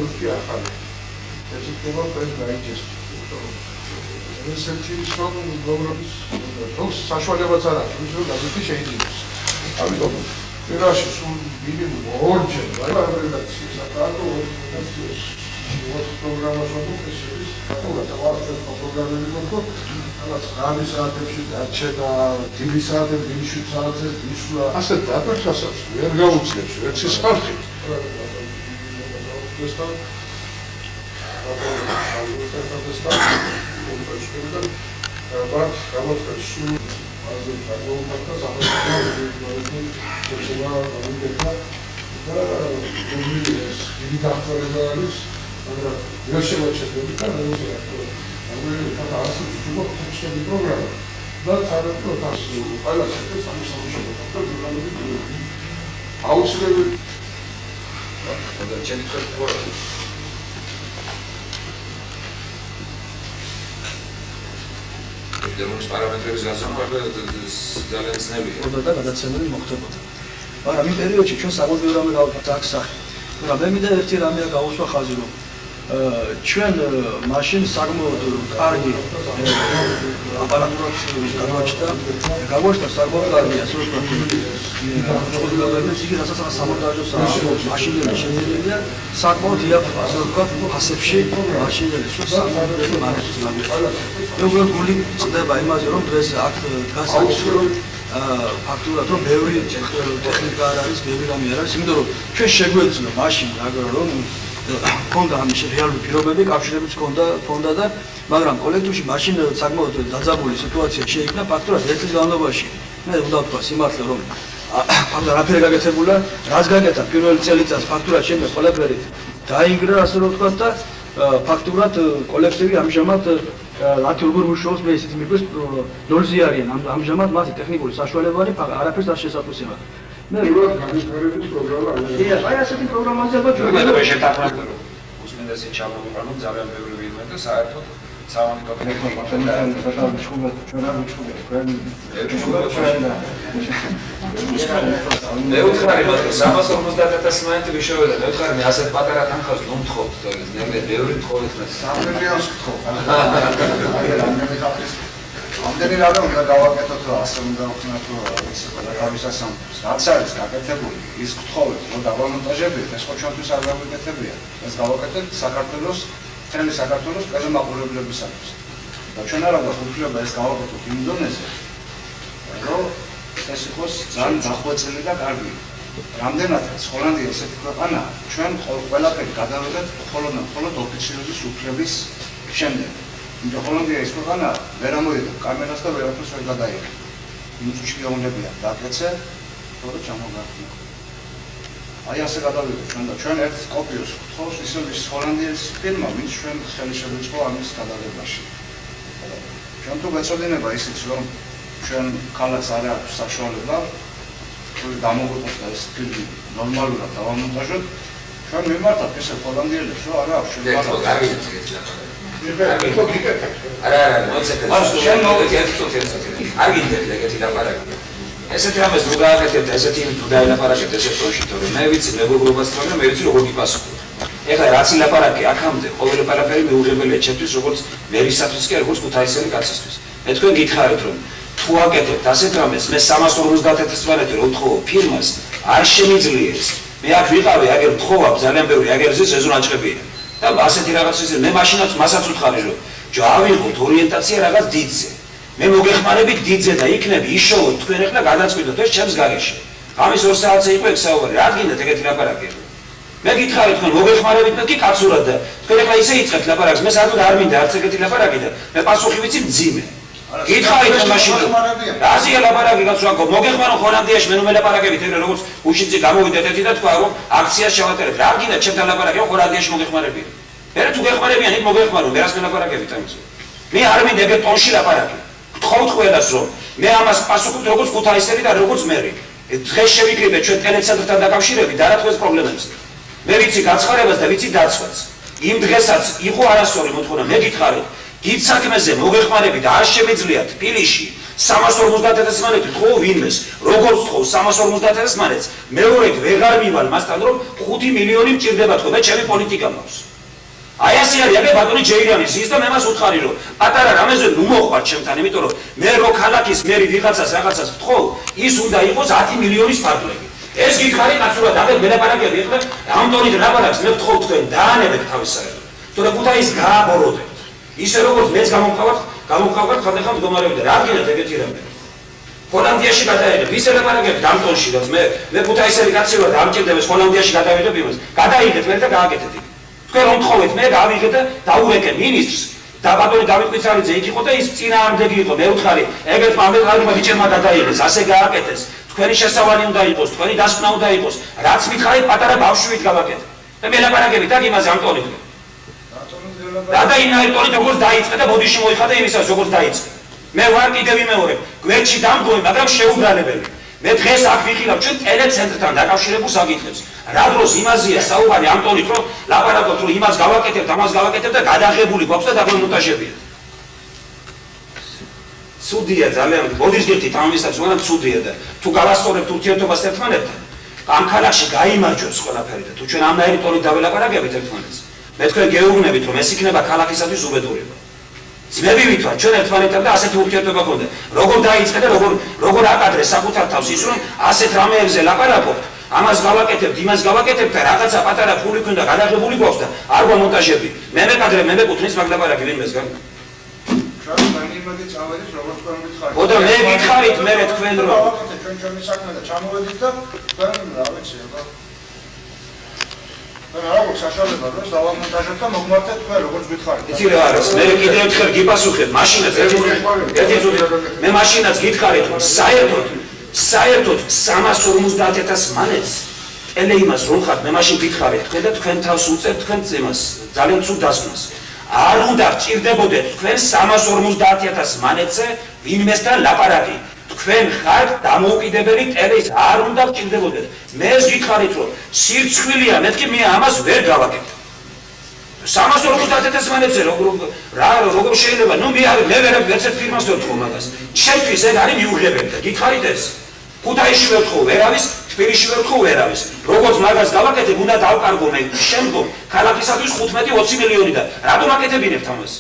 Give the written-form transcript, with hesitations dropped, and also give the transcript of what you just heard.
უსტი ახალი. ეს იქნება ეს დაიჭეს. ესეთი რომ გოგრობის საშუალებაც არ აქვს, ის რომ გაზეთი შეიძლება. ამიტომ პირაში სულ მინიმუმ ორჯერ რედაქციის აკადო ორგანიზაციის პროგრამას ვაკეთებ ეს თავად პროგრამები მოხდა რაღაც 9 საათებში დარჩენა, 2 საათები, 7 საათზე ისვლა. ასე დაფერხასაც ვერ გაუძლებს ერთის ხალხი. დემონს პარამეტრების გასამყარება ძალიან ძნელია. და გადაცემული მოხდებოდა. მაგრამ იმ პერიოდში ჩვენ საერთოდ რამე გავაკეთეთ აქ სახე. მაგრამ მე მინდა ერთი რამე გავუსვა ხაზი რომ ჩვენ მაშინ საკმაოდ კარგი აპარატურაც გადავაჭდა. გაგვაჩნდა საკმაოდ კარგი ასე ვთქვათ. ის რასაც სამონტაჟოს მაშინები შეძლებიან საკმაოდ იაფა ასე ვთქვათ ფასებში მაშინები სულ სამონტაჟო მარკეტს გამიყვანა. უბრალოდ გული წდება იმაზე რომ დღეს აქ დგას აქვს რომ ფაქტურად რომ ბევრი ტექნიკა არ არის, ბევრი რამე არ არის, იმიტომ რომ ჩვენ შეგვეძლო მაშინ რომ ქონდა ამის რეალური პირობები, კავშირებიც ქონდა და მაგრამ კოლექტივში მაშინ საკმაოდ დაძაბული სიტუაცია შეიქმნა ფაქტურად ერთ წლის განმავლობაში. მე უნდა ვთქვა სიმართლე რომ ფაქტად არაფერი გაკეთებულა, რაც გაკეთა პირველი წელიწად ფაქტურად შემდეგ ყველაფერი დაინგრა ასე რომ ვთქვა და ფაქტურად კოლექტივი ამჟამად რაც როგორ მუშაობს მე ისიც მიგვეს ნოლზე არიან ამჟამად მათი ტექნიკური საშუალებანი არაფერს არ შესაძლოა. მე განვითარების პროგრამა არის. აი ასეთი პროგრამაზე ბოჭვი მე შეთანხმებული რომ უსმენდასი ჩამოვიყანო ძალიან ბევრი ვინმე და საერთოდ სამონიტო მე ვუხარი მაგრამ 350,000 მონეტები შევედა მე ვუხარი მე ასეთ პატარა თანხას რომ ვთხოვთ და ნამდვილად ბევრი თხოვეთ მე 3 მილიონს ვთხოვ. ამდენი რამე უნდა გავაკეთოთ რომ ასე უნდა ვქნათ რომ თავისასამართლოს რაც არის გაკეთებული ის გთხოვეთ რომ დავამონტაჟებიეთ ეს ხო ჩვენთვის არ გავაკეთებია ეს გავაკეთებთ საქართველოს მთელი საქართველოს ყველა მაყურებლებისათვის და ჩვენ არ აქვს უფლება ეს გავაკეთოთ იმ დონეზე რომ ეს იყოს ძალიან დახვეწილი და კარგი რამდენადაც ჰოლანდია ესეთი ქვეყანაა ჩვენ ყველაფერი გადავედეთ მხოლოდ ოფიციალური უფლების შემდეგ იმიტომ ჰოლანდია ის ქვეყანა ვერ ამოიღებ კამერას და ვერაფერს ვერ გადაიღებ. იმის შეუძლებელია დაკეცე, თორე ჩამოგართმევ. აი ასე გადავიღეთ ჩვენ და ჩვენ ერთ კოპიოს გთხოვს ისევ ის ჰოლანდიის ფირმა, ვინც ჩვენ ხელი შევეწყო ამის გადაღებაში. ჩვენ თუ გვეწოდინება ისიც რომ ჩვენ ქალაქს არ აქვს საშუალება გამოგვიყოს და ეს ფილმი ნორმალურად დავამონტაჟოთ, ჩვენ მიმართავთ ესე ჰოლანდიელებს რომ არა აქვს ჩვენ არა, მოцеქეთ. არ გინდეთ ეგეთი ლაპარაკი. ესეთი რამეს რო გააკეთებთ, ესეთი თუ დაილაპარაკებთ ესე პროშიტო, რომ მე ვიცი მეგობრობას თქო და მე ვიცი როგორ გიპასუხოთ. ეხლა რაც ლაპარაკი აქამდე ყოველი პარაფერი მიუღებელია ჩემთვის, როგორც მერისათვის კი, როგორც ქუთაისელი კაცისთვის. მე თქვენ გითხარით რომ თუ აკეთებთ ასეთ რამეს, მე 350,000 მონეტი რო ვთხოვ ფირმას, არ შემიძლია ეს. მე აქ ვიყავი, აგერ ვთხოვავ ძალიან ბევრი, აგერ ეს სეზონაჭებია. და ასეთი რაღაცის მე მაშინაც მასაც ვთხარი რომ ჯავიღოთ ორიენტაცია რაღაც დიდზე მე მოგეხმარებით დიდზე და იქნები იშოვოთ თქვენ ახლა გადაწყვიტოთ ეს ჩემს გარეშე ამის 2 საათზე იყო ეგ საუბარი რა გინდათ ეგეთი ლაპარაკი მე გითხარით თქვენ მოგეხმარებით მე კი კაცურად და თქვენ ახლა ისე იწყებთ ლაპარაკს მე საერთოდ არ მინდა არც ეგეთი ლაპარაკი და მე პასუხი ვიცი მძიმე გითხარით მაშინ რაზეა ლაპარაკი გასვაკო მოგეხმარო ჰოლანდიაში მე ნუ მელაპარაკებით ეგრე როგორც უშინძი გამოვიდეთ ერთი და თქვა რომ აქციას შევატარებთ რა გინდა ჩემთან ლაპარაკი ჰოლანდიაში მოგეხმარებიან მე თუ გეხმარებიან იქ მოგეხმარო მე რას მელაპარაკებით ამაზე მე არ მინდა ეგრე ტონში ლაპარაკი გთხოვთ ყველას რომ მე ამას პასუხობთ როგორც ქუთაისელი და როგორც მერი დღეს შევიკრიბეთ ჩვენ ტელეცენტრთან დაკავშირებით და რა თქოს პრობლემებს მე ვიცი გაცხარებას და ვიცი დაცვას იმ დღესაც იყო არასწორი მოთხოვნა მე გითხარით დიდ საქმეზე მოგეხმარებით არ შემიძლია თბილისში 350.000 მანეთი თხოვ ვინმეს, როგორც თხოვ 350.000 მანეთს, მეორედ ვეღარ მივალ მასთან რომ 5 მილიონი მჭირდება თქო და ჩემი პოლიტიკა მაქვს. აი ასე არის აგე ბატონი ჯეირანის ის და მე მას უთხარი რომ პატარა რამეზე ნუ მოყვარ ჩემთან, იმიტომ რომ მე რო ქალაქის მერი ვიღაცას რაღაცას ვთხოვ, ის უნდა იყოს 10 მილიონის ფარგლები. ეს გითხარი კაცურად აგე მელაპარაკები ეხლა ამ ტონით ლაპარაკს მე ვთხოვ თქვენ დაანებეთ თავის საერთოდ. თორე ქუთაისს გააბოროდებთ. ისე როგორც მეც გამოვყავთ ხანდახან მდგომარეობიდან. რა გინდათ ეგეთი რამე? ჰოლანდიაში გადაიღებ, ისე ლაპარაკებთ ამ ტონში, რაც მე ქუთაისელი კაცი ვარ და ამჭირდებს ჰოლანდიაში გადავიდებ იმას. გადაიღეთ მე და გააკეთეთ. თქვენ რომ თხოვეთ მე გავიღე და დაურეკე მინისტრს და ბატონი დავით კვიცარიძე იქ იყო და ის წინააღმდეგი იყო მე ვთხარი ეგეთ ამერიკელმა ბიჭებმა გადაიღეს ასე გააკეთეს თქვენი შესავალი უნდა იყოს თქვენი დასკვნა უნდა იყოს რაც მითხარით პატარა ბავშვით გავაკეთე და მე ლაპარაკებით აქ იმაზე ამ ტონით და იმავე ტონით როგორც დაიწყე და ბოდიში მოიხადა იმისას როგორც დაიწყე მე ვარ კიდევ ვიმეორებ გვერდში დამდგომი მაგრამ შეუბრალებელი მე დღეს აქ ვიხილავ ჩვენ ტელეცენტრთან დაკავშირებულ საკითხებს რა დროს იმაზეა საუბარი ამ ტონით რომ ლაპარაკობთ რომ იმას გავაკეთებთ ამას გავაკეთებთ და გადაღებული გვაქვს და დაგმონტაჟებია ცუდია ძალიან ბოდის გერთით ამისას ვარ ცუდია და თუ გავასწორებთ ურთიერთობას ერთმანეთთან ამ ქალაქში გაიმარჯვებს ყველაფერი და თუ ჩვენ ამნაირი ტონით დაველაპარაკებით ერთმანეთს მე თქვენ გეუბნებით რომ ეს იქნება ქალაქისათვის უბედურება ძმები ვითვარ ჩვენ ერთმანეთთან და ასეთი ურთიერთობა გქონდა როგორ დაიწყე და როგორ აკადრე საკუთარ თავს ის რომ ასეთ რამეებზე ლაპარაკობთ ამას გავაკეთებთ იმას გავაკეთებთ და რაღაცა პატარა ფული ქონდა გადაღებული გვაქვს და არ გვამონტაჟები მე მეკადრე მე მეკუთვნის მაგ ლაპარაკი ვინმესგან ოდა მე გითხარით მე თქვენ რომ ჩვენ ჩემი საქმე და ჩამოვედით და თქვენ რა ვიცი აბა რაღაც საშუალება დროს დავამონტაჟებთ და მოგმართეთ თქვენ როგორც გითხარით. იცი რა არის? მე კიდევ ერთხელ გიპასუხებ მაშინაც ერთი წუთი მე მაშინაც გითხარით რომ საერთოდ 350.000 მანეთს ელე იმას რომ ხარ მე მაშინ გითხარით თქვენ და თქვენ თავს უწევთ თქვენ წემას ძალიან ცუდ დასკვნას. არ უნდა გჭირდებოდეთ თქვენ 350.000 მანეთზე ვინმესთან ლაპარაკი. თქვენ ხართ დამოუკიდებელი ტელეს არ უნდა გჭირდებოდეთ. მე გითხარით რომ სირცხვილია მეთქი მე ამას ვერ გავაკეთებ. 350.000 მანეთზე როგორ შეიძლება ნუ მე ვერ ვერცერთ ფირმას ვერ თქო მაგას. ჩემთვის ეგ არის მიუღებელი და გითხარით ეს ქუთაისში ვერ თქო ვერავის თბილისში ვერ თქო ვერავის. როგორც მაგას გავაკეთებ უნდა დავკარგო მე შემდგომ ქალაქისათვის 15-20 მილიონი და რატომ აკეთებინებთ ამას?